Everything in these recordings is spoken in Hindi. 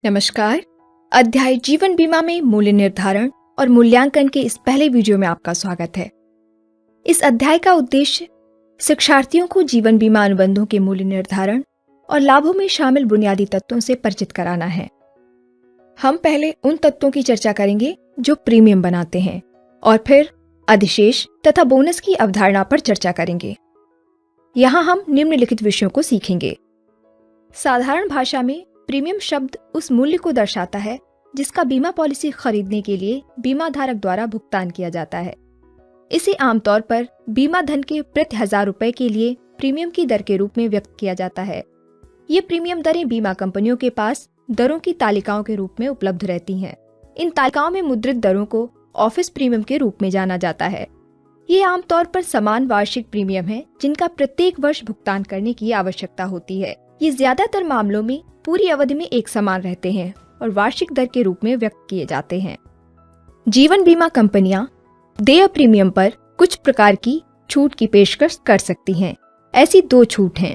नमस्कार। अध्याय जीवन बीमा में मूल्य निर्धारण और मूल्यांकन के इस पहले वीडियो में आपका स्वागत है। इस अध्याय का उद्देश्य शिक्षार्थियों को जीवन बीमा अनुबंधों के मूल्य निर्धारण और लाभों में शामिल बुनियादी तत्वों से परिचित कराना है। हम पहले उन तत्वों की चर्चा करेंगे जो प्रीमियम बनाते हैं और फिर अधिशेष तथा बोनस की अवधारणा पर चर्चा करेंगे। यहाँ हम निम्नलिखित विषयों को सीखेंगे। साधारण भाषा में प्रीमियम शब्द उस मूल्य को दर्शाता है जिसका बीमा पॉलिसी खरीदने के लिए बीमा धारक द्वारा भुगतान किया जाता है। इसे आमतौर पर बीमा धन के प्रति 1000 रुपए के लिए प्रीमियम की दर के रूप में व्यक्त किया जाता है। ये प्रीमियम दरें बीमा कंपनियों के पास दरों की तालिकाओं के रूप में उपलब्ध रहती हैं। इन तालिकाओं में मुद्रित दरों को ऑफिस प्रीमियम के रूप में जाना जाता है। ये आमतौर पर समान वार्षिक प्रीमियम है जिनका प्रत्येक वर्ष भुगतान करने की आवश्यकता होती है। ये ज्यादातर मामलों में पूरी अवधि में एक समान रहते हैं और वार्षिक दर के रूप में व्यक्त किए जाते हैं। जीवन बीमा कंपनियां देय प्रीमियम पर कुछ प्रकार की छूट की पेशकश कर सकती हैं। ऐसी 2 छूट हैं।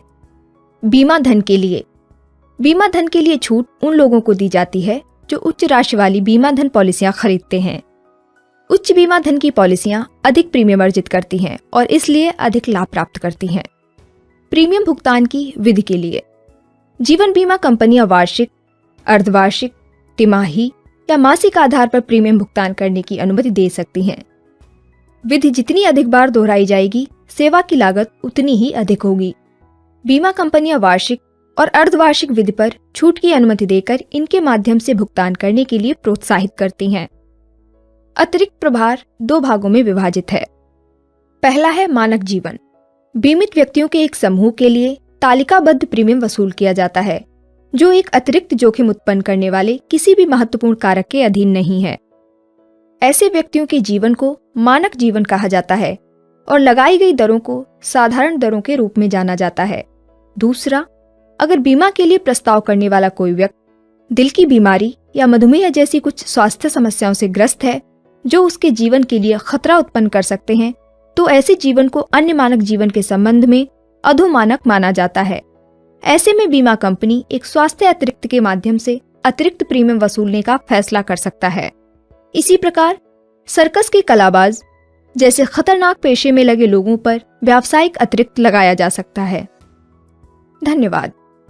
बीमा धन के लिए। बीमा धन के लिए छूट उन लोगों को दी जाती है जो उच्च राशि वाली बीमा धन पॉलिसियां खरीदते हैं। उच्च बीमा धन की पॉलिसियां अधिक प्रीमियम अर्जित करती हैं और इसलिए अधिक लाभ प्राप्त करती हैं। प्रीमियम भुगतान की विधि के लिए जीवन बीमा कंपनियां वार्षिक, अर्धवार्षिक, तिमाही या मासिक आधार पर प्रीमियम भुगतान करने की अनुमति दे सकती हैं। विधि जितनी अधिक बार दोहराई जाएगी, सेवा की लागत उतनी ही अधिक होगी। बीमा कंपनियां वार्षिक और अर्धवार्षिक विधि पर छूट की अनुमति देकर इनके माध्यम से भुगतान करने के लिए प्रोत्साहित करती हैं। अतिरिक्त प्रभार 2 भागों में विभाजित है। पहला है मानक जीवन। बीमित व्यक्तियों के एक समूह के लिए तालिकाबद्ध प्रीमियम वसूल किया जाता है जो एक अतिरिक्त जोखिम उत्पन्न करने वाले किसी भी महत्वपूर्ण कारक के अधीन नहीं है। ऐसे व्यक्तियों के जीवन को मानक जीवन कहा जाता है और लगाई गई दरों को साधारण दरों के रूप में जाना जाता है। दूसरा, अगर बीमा के लिए प्रस्ताव करने वाला कोई व्यक्ति दिल की बीमारी या मधुमेह जैसी कुछ स्वास्थ्य समस्याओं से ग्रस्त है जो उसके जीवन के लिए खतरा उत्पन्न कर सकते हैं, तो ऐसे जीवन को अन्य मानक जीवन के संबंध में अधोमानक माना जाता है। ऐसे में बीमा कंपनी एक स्वास्थ्य अतिरिक्त के माध्यम से अतिरिक्त प्रीमियम वसूलने का फैसला कर सकता है। इसी प्रकार सर्कस के कलाबाज जैसे खतरनाक पेशे में लगे लोगों पर व्यावसायिक अतिरिक्त लगाया जा सकता है। धन्यवाद।